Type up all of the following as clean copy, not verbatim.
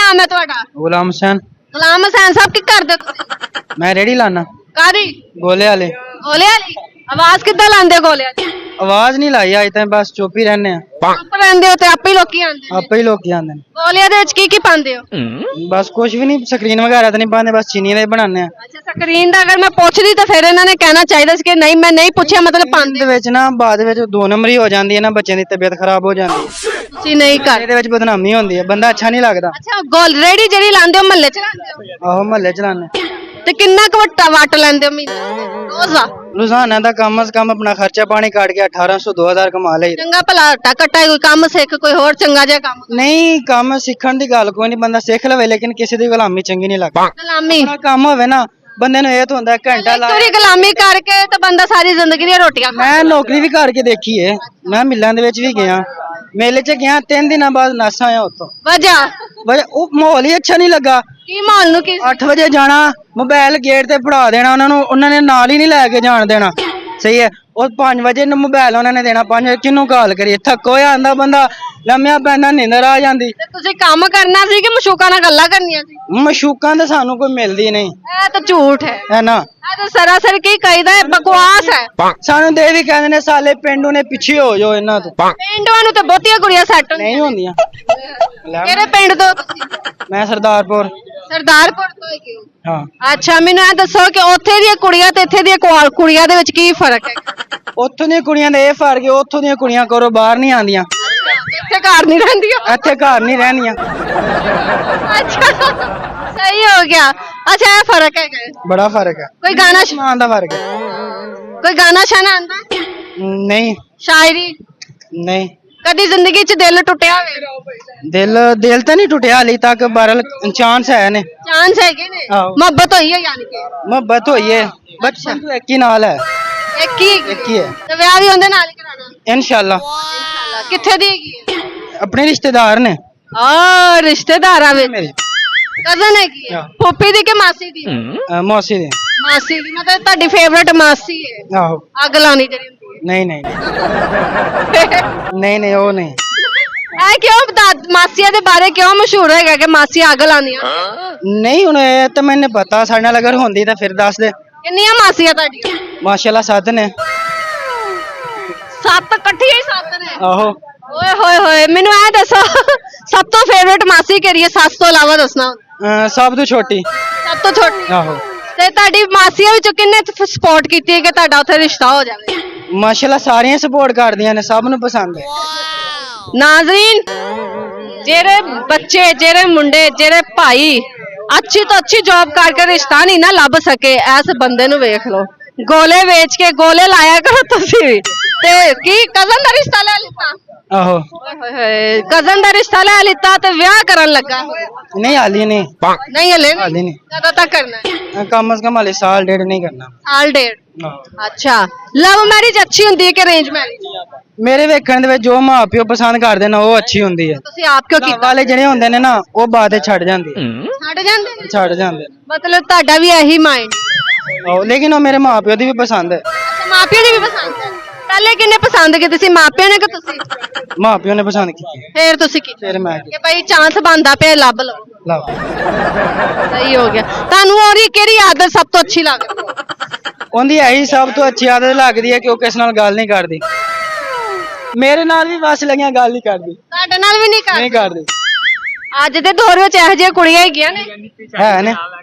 नाम है ਤੁਹਾਡਾ? गुलाम हुसैन। ਗੁਲਾਮ ਹੁਸੈਨ ਸਾਹਿਬ ਕੀ ਕਰਦੇ ਹੋ ਤੁਸੀਂ? मैं रेडी लाना ਕਾਦੀ? गोले वाले। ਗੋਲੇ ਵਾਲੀ ਆਵਾਜ਼ ਕਿੱਦਾਂ ਲਾਉਂਦੇ ਗੋਲੇ ਵਾਲੀ? आवाज नहीं लाई अज तक बस चुप ही रहने ਚੁੱਪ ਰਹਿੰਦੇ ਹੋ ਤੇ ਆਪੇ ਹੀ ਲੋਕੀ ਆਉਂਦੇ ਨੇ। आपे ही लोग आंदे ने। ਗੋਲਿਆਂ ਦੇ ਵਿੱਚ ਕੀ ਪਾਉਂਦੇ ਹੋ? बस कुछ भी नहीं स्क्रीन वगैरह तो नहीं पाते बस चीनी दे बनाने ਅੱਛਾ ਸਕਰੀਨ ਦਾ ਅਗਰ ਮੈਂ ਪੁੱਛਦੀ ਤਾਂ ਫਿਰ ਇਹਨਾਂ ਨੇ ਕਹਿਣਾ ਚਾਹੀਦਾ ਸੀ ਕਿ ਨਹੀਂ ਮੈਂ ਨਹੀਂ ਪੁੱਛਿਆ ਮਤਲਬ ਪਾਉਂਦੇ ਦੇ ਵਿੱਚ ਨਾ ਬਾਅਦ ਵਿੱਚ ਦੋ ਨੰਬਰੀ ਹੋ ਜਾਂਦੀ ਹੈ ਨਾ ਬੱਚਿਆਂ ਦੀ ਤਬੀਅਤ ਖਰਾਬ ਹੋ ਜਾਂਦੀ ਹੈ ਤੁਸੀਂ ਨਹੀਂ ਕਰ। ਇਹਦੇ ਵਿੱਚ ਬਦਨਾਮੀ ਹੁੰਦੀ ਹੈ ਬੰਦਾ ਅੱਛਾ ਨਹੀਂ ਲੱਗਦਾ। ਅੱਛਾ ਗੋਲ ਰੇੜੀ ਜਿਹੜੀ ਲਾਉਂਦੇ ਹੋ ਮਹੱਲੇ ਚ ਲਾਉਂਦੇ ਹੋ ਆਹੋ ਮਹੱਲੇ ਚਲਾਣੇ ਤੇ ਕਿੰਨਾ ਕੁ ਵੱਟ ਲੈਂਦੇ ਹੋ ਮਹੀਨੇ ਰੋਜ਼ ਦਾ? ਰੋਜ਼ਾਨਾ ਦਾ ਕਮ ਸੇ ਕਮ ਆਪਣਾ ਖਰਚਾ ਪਾਣੀ ਕੱਢ ਕੇ 1800 2000 ਕਮਾ ਲਈ। ਚੰਗਾ ਭਲਾ ਆਟਾ ਕੱਟਾ ਕੋਈ ਕੰਮ ਸਿੱਖ ਕੋਈ ਹੋਰ ਚੰਗਾ ਜਿਹਾ ਕੰਮ। ਨਹੀਂ ਕੰਮ ਸਿੱਖਣ ਦੀ ਗੱਲ ਕੋਈ ਨਹੀਂ ਬੰਦਾ ਸਿੱਖ ਲਵੇ ਲੇਕਿਨ ਕਿਸੇ ਦੀ ਗੁਲਾਮੀ ਚੰਗੀ ਨਹੀਂ ਲੱਗਦੀ। ਗੁਲਾਮੀ ਆਪਣਾ ਕੰਮ ਹੋਵੇ ਨਾ ਬੰਦੇ ਨੂੰ ਇਹ ਤਾਂ ਹੁੰਦਾ ਘੰਟਾ ਲਾ। ਪੂਰੀ ਗੁਲਾਮੀ ਕਰਕੇ ਤਾਂ ਬੰਦਾ ਸਾਰੀ ਜ਼ਿੰਦਗੀ ਦੀਆਂ ਰੋਟੀਆਂ ਖਾ। ਮੈਂ ਨੌਕਰੀ ਵੀ ਕਰਕੇ ਦੇਖੀ ਏ ਮੈਂ ਮਿਲਾਂ ਦੇ ਵਿੱਚ ਵੀ ਗਿਆ ਮੇਲੇ 'ਚ ਗਿਆ 3 ਦਿਨਾਂ ਬਾਅਦ ਨਸ ਆਇਆ ਉੱਥੋਂ। ਵਜ੍ਹਾ ਉਹ ਮਾਹੌਲ ਹੀ ਅੱਛਾ ਨਹੀਂ ਲੱਗਾ। ਕੀ ਮਾਹੌਲ ਨੂੰ ਕੀ? 8 ਵਜੇ ਜਾਣਾ ਮੋਬਾਈਲ ਗੇਟ ਤੇ ਫੜਾ ਦੇਣਾ ਉਹਨਾਂ ਨੇ ਨਾਲ ਹੀ ਨਹੀਂ ਲੈ ਕੇ ਜਾਣ ਦੇਣਾ। ਸਹੀ ਹੈ ਉਹ 5 ਵਜੇ ਨੂੰ ਮੋਬਾਈਲ ਉਹਨਾਂ ਨੇ ਦੇਣਾ 5 ਵਜੇ ਕਿਹਨੂੰ ਕਾਲ ਕਰੀਏ ਥੱਕ ਹੋਇਆ ਆਂਦਾ ਬੰਦਾ ਲੰਮਿਆ ਪੈਂਦਾ ਨਿੰਦਰ ਆ ਜਾਂਦੀ। ਤੇ ਤੁਸੀਂ ਕੰਮ ਕਰਨਾ ਸੀ ਕਿ ਮਸ਼ੂਕਾਂ ਨਾਲ ਗੱਲਾਂ ਕਰਨੀਆਂ ਸੀ? ਮਸ਼ੂਕਾਂ ਤਾਂ ਸਾਨੂੰ ਕੋਈ ਮਿਲਦੀ ਨਹੀਂ ਇਹ ਤਾਂ ਝੂਠ ਹੈ ਨਾ ਇਹ ਤਾਂ ਸਰਾਸਰ ਕੀ ਕਹੀਦਾ ਹੈ ਬਕਵਾਸ ਹੈ। ਸਾਨੂੰ ਦੇ ਵੀ ਕਹਿੰਦੇ ਨੇ ਸਾਲੇ ਪਿੰਡੂ ਨੇ ਪਿੱਛੇ ਹੋ ਜਾਓ ਇਹਨਾਂ ਤੋਂ। ਪਿੰਡਾਂ ਨੂੰ ਤਾਂ ਬਹੁਤੀਆਂ ਕੁੜੀਆਂ ਸੈੱਟ ਨਹੀਂ ਹੁੰਦੀਆਂ। ਕਿਹੜੇ ਪਿੰਡ ਤੋਂ ਤੁਸੀਂ? ਮੈਂ ਸਰਦਾਰਪੁਰ। ਸਰਦਾਰਪੁਰ ਤੋਂ ਹੀ ਕਿਉਂ? ਹਾਂ ਅੱਛਾ ਮੈਨੂੰ ਇਹ ਦੱਸੋ ਕਿ ਉੱਥੇ ਦੀਆਂ ਕੁੜੀਆਂ ਤੇ ਇੱਥੇ ਦੀਆਂ ਕੁੜੀਆਂ ਦੇ ਵਿੱਚ ਕੀ ਫਰਕ ਹੈ? ਉੱਥੋਂ ਦੀਆਂ ਕੁੜੀਆਂ ਦੇ ਇਹ ਫਰਕ ਹੈ ਉੱਥੋਂ ਦੀਆਂ ਕੁੜੀਆਂ ਘਰੋਂ ਬਾਹਰ ਨਹੀਂ ਆਉਂਦੀਆਂ ਇੱਥੇ ਘਰ ਨਹੀਂ ਰਹਿੰਦੀਆਂ। ਇੱਥੇ ਘਰ ਨਹੀਂ ਰਹਿਣੀਆਂ। ਅੱਛਾ ਸਹੀ ਹੋ ਗਿਆ। ਅੱਛਾ ਇਹ ਫਰਕ ਹੈ ਬੜਾ ਫਰਕ ਹੈ। ਕੋਈ ਗਾਣਾ ਸਮਾਨ ਦਾ ਫਰਕ ਹੈ। ਕੋਈ ਗਾਣਾ ਸ਼ਾਨਾ ਆਂਦਾ? ਨਹੀਂ ਸ਼ਾਇਰੀ ਨਹੀਂ ਕਦੀ ਜ਼ਿੰਦਗੀ 'ਚ ਦਿਲ ਟੁੱਟਿਆ ਹੋਵੇ? ਦਿਲ ਤਾਂ ਨਹੀਂ ਟੁੱਟਿਆ ਹਾਲੇ ਤੱਕ ਬਰਲ ਚਾਂਸ ਹੈ ਨੇ ਚਾਂਸ ਹੈਗੇ ਨੇ ਆਹੋ। ਮੁਹੱਬਤ ਹੋਈ ਹੈ ਯਾਨੀ ਕਿ ਮੁਹੱਬਤ ਹੋਈ ਹੈ ਬਚਪਨ ਤੋਂ ਇੱਕ ਹੀ ਨਾਲ ਹੈ ਇੱਕ ਹੀ ਇੱਕ ਹੀ ਹੈ ਤੇ ਵਿਆਹ ਵੀ ਉਹਦੇ ਨਾਲ ਹੀ ਕਰਾਣਾ ਇਨਸ਼ਾਅੱਲਾ। ਕਿੱਥੇ ਦੀ ਹੈਗੀ ਹੈ? ਆਪਣੇ ਰਿਸ਼ਤੇਦਾਰ ਨੇ ਆ ਰਿਸ਼ਤੇਦਾਰਾਂ ਵਿੱਚ ਮੇਰੀ ਕਜ਼ਨ ਹੈਗੀ ਹੈ? ਫੁੱਫੀ ਦੀ ਕਿ ਮਾਸੀ ਦੀ? ਮੌਸੀ ਦੇ। ਮਾਸੀ ਦੀ ਮਤਲਬ ਤੁਹਾਡੀ ਫੇਵਰਟ ਮਾਸੀ ਹੈ। ਆਹੋ ਅੱਗ ਲਾਉਣੀ ਜਿਹੜੀ ਹੁੰਦੀ ਨਹੀਂ ਨਹੀਂ ਹੈ ਨਹੀਂ ਨਹੀਂ ਉਹ ਨਹੀਂ। ਇਹ ਕਿਉਂ ਮਾਸੀਆਂ ਦੇ ਬਾਰੇ ਕਿਉਂ ਮਸ਼ਹੂਰ ਹੈਗਾ ਕਿ ਮਾਸੀ ਅੱਗ ਲਾਉਂਦੀਆਂ? ਨਹੀਂ ਹੁਣ ਇਹ ਤਾਂ ਮੈਨੂੰ ਪਤਾ ਸਾਡੇ ਨਾਲ ਅਗਰ ਹੁੰਦੀ ਤਾਂ ਫਿਰ ਦੱਸ ਦੇ। ਕਿੰਨੀਆਂ ਮਾਸੀਆਂ ਤੁਹਾਡੀਆਂ? ਮਾਸ਼ਾਅੱਲਾ 7 ਨੇ। 7 ਇਕੱਠੀਆਂ ਹੀ 7 ਨੇ? ਆਹੋ ਓਏ ਹੋਏ ਹੋਏ ਮੈਨੂੰ ਇਹ ਦੱਸੋ ਸਭ ਤੋਂ ਫੇਵਰਟ ਮਾਸੀ ਕਿਹੜੀ ਹੈ? ਸੱਸ ਤੋਂ ਇਲਾਵਾ ਦੱਸਣਾ। ਸਭ ਤੋਂ ਛੋਟੀ। ਸਭ ਤੋਂ ਛੋਟੀ? ਆਹੋ ਤੇ ਤੁਹਾਡੀ ਮਾਸੀਆਂ ਵਿੱਚੋਂ ਕਿੰਨੇ ਸਪੋਰਟ ਕੀਤੀ ਹੈ ਕਿ ਤੁਹਾਡਾ ਉੱਥੇ ਰਿਸ਼ਤਾ ਹੋ ਜਾਵੇ? ਮਾਸ਼ਾਅੱਲਾ ਸਾਰੀਆਂ ਸਪੋਰਟ ਕਰਦੀਆਂ ਨੇ ਸਭ ਨੂੰ ਪਸੰਦ ਹੈ। ਨਾਜ਼ਰੀਨ ਜਿਹੜੇ ਬੱਚੇ ਜਿਹੜੇ ਮੁੰਡੇ ਜਿਹੜੇ ਭਾਈ ਅੱਛੀ ਤੋਂ ਅੱਛੀ ਜੌਬ ਕਰਕੇ ਰਿਸ਼ਤਾ ਨਹੀਂ ਨਾ ਲੱਭ ਸਕੇ ਇਸ ਬੰਦੇ ਨੂੰ ਵੇਖ ਲਓ ਗੋਲੇ ਵੇਚ ਕੇ ਗੋਲੇ ਲਾਇਆ ਕਰੋ ਤੁਸੀਂ ਤੇ ਕੀ ਕਜ਼ਨ ਦਾ ਰਿਸ਼ਤਾ ਲੈ ਲਿੱਤਾ? ਆਹੋ ਓਏ ਹੋਏ ਕਜ਼ਨ ਦਾ ਰਿਸ਼ਤਾ ਲੈ ਲਿੱਤਾ ਤੇ ਵਿਆਹ ਕਰਨ ਲੱਗਾ? ਨਹੀਂ ਹਾਲੀ ਨਹੀਂ ਨਹੀਂ ਹਲੇ ਹਾਲੀ ਨਹੀਂ। ਕਦੋਂ ਤੱਕ ਕਰਨਾ ਹੈ? ਕਮ ਸੇ ਕਮ ਹਾਲੇ ਸਾਲ ਡੇਢ ਨਹੀਂ ਕਰਨਾ। ਸਾਲ ਡੇਢ। ਅੱਛਾ ਲਵ ਮੈਰਿਜ ਅੱਛੀ ਹੁੰਦੀ ਹੈ ਕਿ ਅਰੇਂਜ ਮੈਰਿਜ? ਮੇਰੇ ਵੇਖਣ ਦੇ ਵਿੱਚ ਜੋ ਮਾਪਿਓ ਪਸੰਦ ਕਰਦੇ ਨੇ ਉਹ ਅੱਛੀ ਹੁੰਦੀ ਹੈ। ਤੁਸੀਂ ਆਪ ਕਿਉਂ ਕੀਤਾ? ਵਾਲੇ ਜਿਹੜੇ ਹੁੰਦੇ ਨੇ ਨਾ ਉਹ ਬਾਅਦ ਵਿੱਚ ਛੱਡ ਜਾਂਦੇ ਛੱਡ ਜਾਂਦੇ ਨੇ? ਛੱਡ ਜਾਂਦੇ ਮਤਲਬ ਤੁਹਾਡਾ ਵੀ ਇਹੀ ਮਾਈਂਡ? ਲੇਕਿਨ ਉਹ ਮੇਰੇ ਮਾਪਿਓ ਦੀ ਵੀ ਪਸੰਦ ਹੈ। ਅੱਛਾ ਮਾਪਿਆਂ ਦੀ ਵੀ ਪਸੰਦ ਹੈ? ਪਹਿਲੇ ਕਿੰਨੇ ਪਸੰਦ ਕੀਤੀ ਸੀ ਮਾਪਿਆਂ ਨੇ ਕਿ ਤੁਸੀਂ? ਮਾਪਿਓ ਨੇ ਪਸੰਦ ਕੀਤੀ ਫੇਰ ਤੁਸੀਂ ਕੀ ਫਿਰ ਮੈਂ ਕਿ ਭਾਈ ਚਾਂਸ ਬਣਦਾ ਪਿਆ ਲੱਭ ਲਓ? ਲਓ ਸਹੀ ਹੋ ਗਿਆ। ਤੁਹਾਨੂੰ ਉਹਦੀ ਕਿਹੜੀ ਆਦਤ ਸਭ ਤੋਂ ਅੱਛੀ ਲੱਗਦੀ? ਉਹਦੀ ਇਹੀ ਸਭ ਤੋਂ ਅੱਛੀ ਆਦਤ ਲੱਗਦੀ ਹੈ ਕਿ ਉਹ ਕਿਸੇ ਨਾਲ ਗੱਲ ਨਹੀਂ ਕਰਦੀ। ਮੇਰੇ ਨਾਲ ਵੀ ਬਸ ਲੱਗਿਆ ਗੱਲ ਨਹੀਂ ਕਰਦੀ। ਤੁਹਾਡੇ ਨਾਲ ਵੀ ਨਹੀਂ ਕਰਦੀ। ਅੱਜ ਦੇ ਦੌਰ ਵਿੱਚ ਇਹੋ ਜਿਹੀਆਂ ਕੁੜੀਆਂ ਹੈਗੀਆਂ ਨੇ? ਹੈ ਨੇ।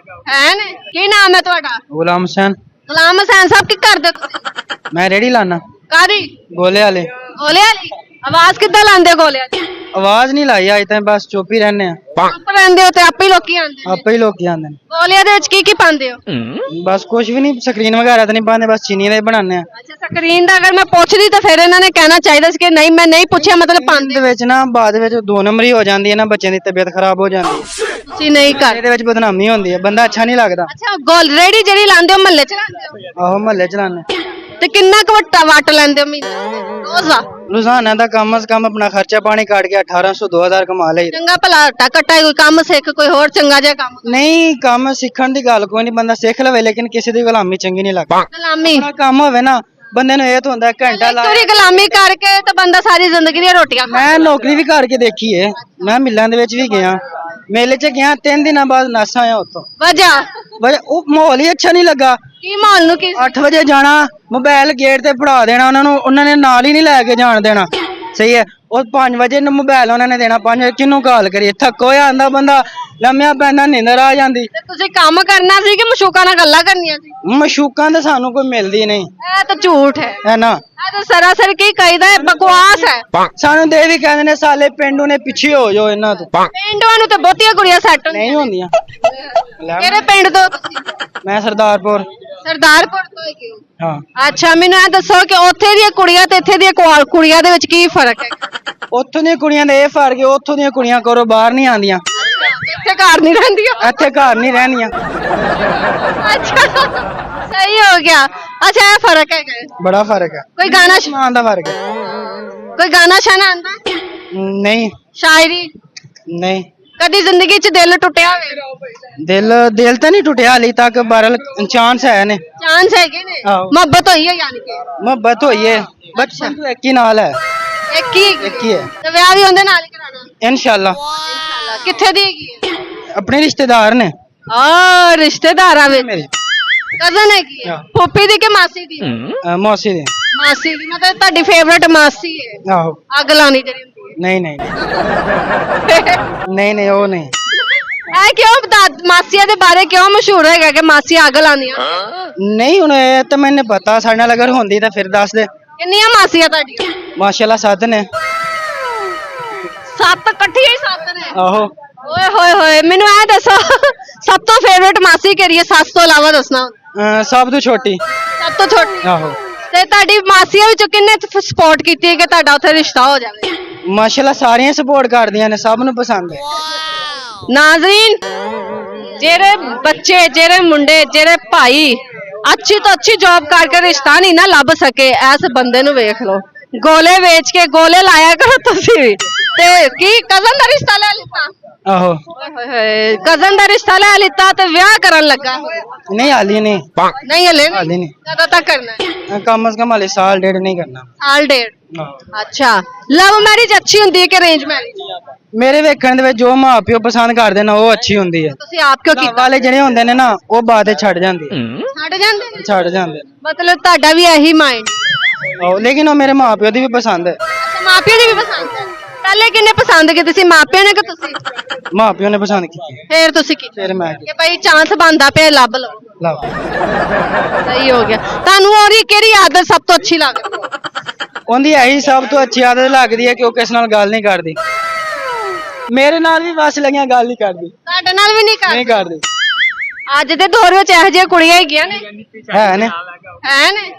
ਹੈ ਨੇ? ਕੀ ਨਾਮ ਹੈ ਤੁਹਾਡਾ? ਗੁਲਾਮ ਹੁਸੈਨ। ਗੁਲਾਮ ਹੁਸੈਨ ਸਾਹਿਬ ਕੀ ਕਰਦੇ ਹੋ ਤੁਸੀਂ? ਮੈਂ ਰੇੜੀ ਲਾਣਾ ਕਾਦੀ? ਗੋਲੇ ਵਾਲੇ। ਗੋਲੇ ਵਾਲੀ ਆਵਾਜ਼ ਕਿੱਦਾਂ ਲਾਉਂਦੇ ਗੋਲੇ ਵਾਲੀ? ਆਵਾਜ਼ ਨਹੀਂ ਲਾਈ ਅਜ ਤੱਕ ਬਸ ਚੁੱਪ ਹੀ ਰਹਿੰਦੇ ਚੁੱਪ ਰਹਿੰਦੇ ਹੋ ਤੇ ਆਪੇ ਹੀ ਲੋਕੀ ਆਉਂਦੇ ਨੇ? ਆਪੇ ਹੀ ਲੋਕ ਆਂਦੇ ਨੇ। ਗੋਲਿਆਂ ਦੇ ਵਿੱਚ ਕੀ ਪਾਉਂਦੇ ਹੋ? ਬਸ ਕੁਝ ਵੀ ਨਹੀਂ ਸਕਰੀਨ ਵਗੈਰਾ ਤਾਂ ਨਹੀਂ ਪਾਉਂਦੇ ਬਸ ਚੀਨੀ ਦੇ ਬਣਾਉਂਦੇ ਆ। ਅੱਛਾ ਸਕਰੀਨ ਦਾ ਅਗਰ ਮੈਂ ਪੁੱਛਦੀ ਤਾਂ ਫਿਰ ਇਹਨਾਂ ਨੇ ਕਹਿਣਾ ਚਾਹੀਦਾ ਸੀ ਕਿ ਨਹੀਂ ਮੈਂ ਨਹੀਂ ਪੁੱਛਿਆ ਮਤਲਬ ਪਾਉਂਦੇ ਦੇ ਵਿੱਚ ਨਾ ਬਾਅਦ ਵਿੱਚ ਦੋ ਨੰਬਰੀ ਹੋ ਜਾਂਦੀ ਹੈ ਨਾ ਬੱਚਿਆਂ ਦੀ ਤਬੀਅਤ ਖਰਾਬ ਹੋ ਜਾਂਦੀ ਹੈ। ਤੁਸੀਂ ਨਹੀਂ ਕਰ। ਇਹਦੇ ਵਿੱਚ ਬਦਨਾਮੀ ਹੁੰਦੀ ਹੈ ਬੰਦਾ ਅੱਛਾ ਨਹੀਂ ਲੱਗਦਾ। ਅੱਛਾ ਗੋਲ ਰੇੜੀ ਜਿਹੜੀ ਲਾਉਂਦੇ ਹੋ ਮਹੱਲੇ ਚ ਲਾਉਂਦੇ ਹੋ? ਆਹੋ ਮਹੱਲੇ ਚਲਾਣੇ ਤੇ ਕਿੰਨਾ ਕੁ ਵੱਟ ਲੈਂਦੇ ਹੋ ਮਹੀਨੇ ਰੋਜ਼ ਦਾ? ਰੋਜ਼ਾਨਾ ਦਾ ਕਮ ਸੇ ਕਮ ਆਪਣਾ ਖਰਚਾ ਪਾਣੀ ਕੱਢ ਕੇ 1800 2000 ਕਮਾ ਲਈ। ਚੰਗਾ ਭਲਾ ਆਟਾ ਕੱਟਾ ਕੋਈ ਕੰਮ ਸਿੱਖ ਕੋਈ ਹੋਰ ਚੰਗਾ ਜਿਹਾ ਕੰਮ। ਨਹੀਂ ਕੰਮ ਸਿੱਖਣ ਦੀ ਗੱਲ ਕੋਈ ਨਹੀਂ ਬੰਦਾ ਸਿੱਖ ਲਵੇ ਲੇਕਿਨ ਕਿਸੇ ਦੀ ਗੁਲਾਮੀ ਚੰਗੀ ਨਹੀਂ ਲੱਗਦੀ। ਗੁਲਾਮੀ ਆਪਣਾ ਕੰਮ ਹੋਵੇ ਨਾ ਬੰਦੇ ਨੂੰ ਇਹ ਤਾਂ ਹੁੰਦਾ ਘੰਟਾ ਲਾ। ਪੂਰੀ ਗੁਲਾਮੀ ਕਰਕੇ ਤਾਂ ਬੰਦਾ ਸਾਰੀ ਜ਼ਿੰਦਗੀ ਦੀਆਂ ਰੋਟੀਆਂ ਖਾ। ਮੈਂ ਨੌਕਰੀ ਵੀ ਕਰਕੇ ਦੇਖੀ ਏ ਮੈਂ ਮਿਲਾਂ ਦੇ ਵਿੱਚ ਵੀ ਗਿਆ ਮੇਲੇ 'ਚ ਗਿਆ 3 ਦਿਨਾਂ ਬਾਅਦ ਨਸ ਆਇਆ ਉੱਥੋਂ। ਵਜ੍ਹਾ ਉਹ ਮਾਹੌਲ ਹੀ ਅੱਛਾ ਨਹੀਂ ਲੱਗਾ। ਕੀ ਮਾਹੌਲ ਨੂੰ ਕੀ 8 ਵਜੇ ਜਾਣਾ, ਮੋਬਾਈਲ ਗੇਟ ਤੇ ਫੜਾ ਦੇਣਾ ਉਹਨਾਂ ਨੂੰ, ਉਹਨਾਂ ਨੇ ਨਾਲ ਹੀ ਨਹੀਂ ਲੈ ਕੇ ਜਾਣ ਦੇਣਾ। ਸਹੀ ਹੈ। ਉਹ 5 ਵਜੇ ਨੂੰ ਮੋਬਾਈਲ ਉਹਨਾਂ ਨੇ ਦੇਣਾ। 5 ਵਜੇ ਕਿਹਨੂੰ ਕਾਲ ਕਰੀਏ? ਥੱਕੋਇਆ ਆਂਦਾ ਬੰਦਾ, ਲੰਮਿਆ ਪੈਂਦਾ, ਨੀਂਦਰ ਆ ਜਾਂਦੀ। ਤੇ ਤੁਸੀਂ ਕੰਮ ਕਰਨਾ ਸੀ ਕਿ ਮਸ਼ੂਕਾਂ ਨਾਲ ਗੱਲਾਂ ਕਰਨੀਆਂ ਸੀ? ਮਸ਼ੂਕਾਂ ਤਾਂ ਸਾਨੂੰ ਕੋਈ ਮਿਲਦੀ ਨਹੀਂ ਇਹ ਤਾਂ ਝੂਠ ਹੈ ਨਾ। ਇਹ ਤਾਂ ਸਰਾਸਰ ਕੀ ਕਹੀਦਾ ਹੈ, ਬਕਵਾਸ ਹੈ। ਸਾਨੂੰ ਤੇ ਇਹ ਵੀ ਕਹਿੰਦੇ ਨੇ ਸਾਲੇ ਪਿੰਡੂ ਨੇ ਪਿੱਛੇ ਹੋ ਜਾਓ ਇਹਨਾਂ ਤੋਂ। ਪਿੰਡਾਂ ਨੂੰ ਤੇ ਬਹੁਤੀਆਂ ਕੁੜੀਆਂ ਸੈੱਟ ਨਹੀਂ ਹੁੰਦੀਆਂ। ਕਿਹੜੇ ਪਿੰਡ ਤੋਂ ਤੁਸੀਂ? ਮੈਂ ਸਰਦਾਰਪੁਰ। ਸਰਦਾਰਪੁਰ ਤੋਂ ਹੈਗੇ ਹੋ? ਹਾਂ। ਅੱਛਾ, ਮੈਨੂੰ ਇਹ ਦੱਸੋ ਕਿ ਉੱਥੇ ਦੀਆਂ ਕੁੜੀਆਂ ਤੇ ਇੱਥੇ ਦੀਆਂ ਕੁੜੀਆਂ ਦੇ ਵਿੱਚ ਕੀ ਫਰਕ ਹੈ? ਉੱਥੋਂ ਦੀਆਂ ਕੁੜੀਆਂ ਦਾ ਇਹ ਫਰਕ ਹੈ, ਉੱਥੋਂ ਦੀਆਂ ਕੁੜੀਆਂ ਘਰੋਂ ਬਾਹਰ ਨਹੀਂ ਆਉਂਦੀਆਂ, ਇੱਥੇ ਘਰ ਨਹੀਂ ਰਹਿੰਦੀਆਂ। ਇੱਥੇ ਘਰ ਨਹੀਂ ਰਹਿੰਦੀਆਂ। ਅੱਛਾ, ਸਹੀ ਹੋ ਗਿਆ। ਅੱਛਾ, ਇਹ ਫਰਕ ਹੈ। ਬੜਾ ਫਰਕ ਹੈ। ਕੋਈ ਗਾਣਾ ਮਾਂ ਦਾ ਫਰਕ ਹੈ। ਕੋਈ ਗਾਣਾ ਸ਼ਾਨਾ ਆਂਦਾ? ਨਹੀਂ ਸ਼ਾਇਰੀ? ਨਹੀਂ। ਕਦੀ ਜ਼ਿੰਦਗੀ 'ਚ ਦਿਲ ਟੁੱਟਿਆ ਹੋਵੇ? ਦਿਲ ਤਾਂ ਨਹੀਂ ਟੁੱਟਿਆ ਹਾਲੇ ਤੱਕ, ਬਰਲ ਚਾਂਸ ਹੈ ਨੇ। ਚਾਂਸ ਹੈਗੇ ਨੇ? ਆਹੋ। ਮੁਹੱਬਤ ਹੋਈ ਹੈ ਯਾਨੀ ਕਿ? ਮੁਹੱਬਤ ਹੋਈ ਹੈ, ਬਚਪਨ ਤੋਂ ਇੱਕ ਹੀ ਨਾਲ ਹੈ। ਇੱਕ ਹੀ ਹੈ ਤੇ ਵਿਆਹ ਵੀ ਉਹਦੇ ਨਾਲ ਹੀ ਕਰਾਣਾ ਇਨਸ਼ਾਅੱਲਾ। ਕਿੱਥੇ ਦੀ ਹੈਗੀ ਹੈ? ਆਪਣੇ ਰਿਸ਼ਤੇਦਾਰ ਨੇ ਰਿਸ਼ਤੇਦਾਰਾਂ ਵਿੱਚ ਮੇਰੇ। ਕਜ਼ਨ ਹੈਗੀ ਹੈ? ਫੁੱਫੀ ਦੀ ਕਿ ਮਾਸੀ ਦੀ? ਮੌਸੀ ਦੇ। ਮਾਸੀ ਦੀ, ਮਤਲਬ ਤੁਹਾਡੀ ਫੇਵਰਟ ਮਾਸੀ ਹੈ। ਆਹੋ। ਅੱਗ ਲਾਉਣੀ ਜਿਹੜੀ ਹੁੰਦੀ ਨਹੀਂ ਨਹੀਂ ਹੈ। ਨਹੀਂ ਨਹੀਂ ਉਹ ਨਹੀਂ। ਇਹ ਕਿਉਂ ਮਾਸੀਆਂ ਦੇ ਬਾਰੇ ਕਿਉਂ ਮਸ਼ਹੂਰ ਹੈਗਾ ਕਿ ਮਾਸੀ ਅੱਗ ਲਾਉਂਦੀਆਂ? ਨਹੀਂ ਹੁਣ ਇਹ ਤਾਂ ਮੈਨੂੰ ਪਤਾ, ਸਾਡੇ ਨਾਲ ਅਗਰ ਹੁੰਦੀ ਤਾਂ ਫਿਰ ਦੱਸ ਦੇ। ਕਿੰਨੀਆਂ ਮਾਸੀਆਂ ਤੁਹਾਡੀਆਂ? ਮਾਸ਼ਾਅੱਲਾ 7 ਨੇ। 7 ਇਕੱਠੀਆਂ ਹੀ 7 ਨੇ? ਆਹੋ। ਓਏ ਹੋਏ ਹੋਏ, ਮੈਨੂੰ ਇਹ ਦੱਸੋ ਸਭ ਤੋਂ ਫੇਵਰਟ ਮਾਸੀ ਕਿਹੜੀ ਹੈ? ਸੱਸ ਤੋਂ ਇਲਾਵਾ ਦੱਸਣਾ। ਸਭ ਤੋਂ ਛੋਟੀ। ਸਭ ਤੋਂ ਛੋਟੀ? ਆਹੋ। ਤੇ ਤੁਹਾਡੀ ਮਾਸੀਆਂ ਵਿੱਚੋਂ ਕਿੰਨੇ ਸਪੋਰਟ ਕੀਤੀ ਹੈ ਕਿ ਤੁਹਾਡਾ ਉੱਥੇ ਰਿਸ਼ਤਾ ਹੋ ਜਾਵੇ? ਮਾਸ਼ਾਅੱਲਾ ਸਾਰੀਆਂ ਸਪੋਰਟ ਕਰਦੀਆਂ ਨੇ, ਸਭ ਨੂੰ ਪਸੰਦ ਹੈ। ਨਾਜ਼ਰੀਨ, ਜਿਹੜੇ ਬੱਚੇ, ਜਿਹੜੇ ਮੁੰਡੇ, ਜਿਹੜੇ ਭਾਈ ਅੱਛੀ ਤੋਂ ਅੱਛੀ ਜੌਬ ਕਰਕੇ ਰਿਸ਼ਤਾ ਨਹੀਂ ਨਾ ਲੱਭ ਸਕੇ, ਇਸ ਬੰਦੇ ਨੂੰ ਵੇਖ ਲਓ। ਗੋਲੇ ਵੇਚ ਕੇ ਗੋਲੇ ਲਾਇਆ ਕਰੋ ਤੁਸੀਂ ਵੀ। ਤੇ ਕੀ ਕਜ਼ਨ ਦਾ ਰਿਸ਼ਤਾ ਲੈ ਲਿੱਤਾ? ਆਹੋ। ਓਏ ਹੋਏ, ਕਜ਼ਨ ਦਾ ਰਿਸ਼ਤਾ ਲੈ ਲਿੱਤਾ ਤੇ ਵਿਆਹ ਕਰਨ ਲੱਗਾ? ਨਹੀਂ ਹਾਲੀ ਨਹੀਂ। ਨਹੀਂ ਹਲੇ ਹਾਲੀ ਨਹੀਂ। ਕਦੋਂ ਤੱਕ ਕਰਨਾ ਹੈ? ਕਮ ਸੇ ਕਮ ਹਾਲੇ ਸਾਲ ਡੇਢ ਨਹੀਂ ਕਰਨਾ। ਸਾਲ ਡੇਢ। ਅੱਛਾ, ਲਵ ਮੈਰਿਜ ਅੱਛੀ ਹੁੰਦੀ ਹੈ ਕਿ ਅਰੇਂਜ ਮੈਰਿਜ? ਮੇਰੇ ਵੇਖਣ ਦੇ ਵਿੱਚ ਜੋ ਮਾਂ ਪਿਓ ਪਸੰਦ ਕਰਦੇ ਨੇ ਉਹ ਅੱਛੀ ਹੁੰਦੀ ਹੈ। ਤੁਸੀਂ ਆਪ ਕਿਉਂ ਕੀਤਾ? ਵਾਲੇ ਜਿਹੜੇ ਹੁੰਦੇ ਨੇ ਨਾ ਉਹ ਬਾਅਦ ਵਿੱਚ ਛੱਡ ਜਾਂਦੇ। ਛੱਡ ਜਾਂਦੇ ਨੇ? ਛੱਡ ਜਾਂਦੇ। ਮਤਲਬ ਤੁਹਾਡਾ ਵੀ ਇਹੀ ਮਾਈਂਡ? ਲੇਕਿਨ ਉਹ ਮੇਰੇ ਮਾਂ ਪਿਓ ਦੀ ਵੀ ਪਸੰਦ ਹੈ। ਅੱਛਾ, ਮਾਪਿਆਂ ਦੀ ਵੀ ਪਸੰਦ ਹੈ। ਪਹਿਲੇ ਕਿੰਨੇ ਪਸੰਦ ਕੀਤੀ ਸੀ, ਮਾਪਿਆਂ ਨੇ ਕਿ ਤੁਸੀਂ? ਮਾਂ ਪਿਓ ਨੇ ਪਸੰਦ ਕੀਤੀ। ਫੇਰ ਤੁਸੀਂ ਕੀ? ਫਿਰ ਮੈਂ ਕਿ ਭਾਈ ਚਾਂਸ ਬਣਦਾ ਪਿਆ, ਲੱਭ ਲਓ। ਲਓ। ਸਹੀ ਹੋ ਗਿਆ। ਤੁਹਾਨੂੰ ਉਹਦੀ ਕਿਹੜੀ ਆਦਤ ਸਭ ਤੋਂ ਅੱਛੀ ਲੱਗਦੀ? ਉਹਦੀ ਇਹੀ ਸਭ ਤੋਂ ਅੱਛੀ ਆਦਤ ਲੱਗਦੀ ਹੈ ਕਿ ਉਹ ਕਿਸੇ ਨਾਲ ਗੱਲ ਨਹੀਂ ਕਰਦੀ। ਮੇਰੇ ਨਾਲ ਵੀ ਬਸ ਲੱਗਿਆ ਗੱਲ ਨਹੀਂ ਕਰਦੀ। ਤੁਹਾਡੇ ਨਾਲ ਵੀ ਨਹੀਂ ਨਹੀਂ ਕਰਦੀ? ਕਰਦੀ। ਅੱਜ ਦੇ ਦੌਰ ਵਿੱਚ ਇਹੋ ਜਿਹੀਆਂ ਕੁੜੀਆਂ ਹੈਗੀਆਂ ਨੇ? ਹੈ ਨੇ। ਹੈ ਨੇ?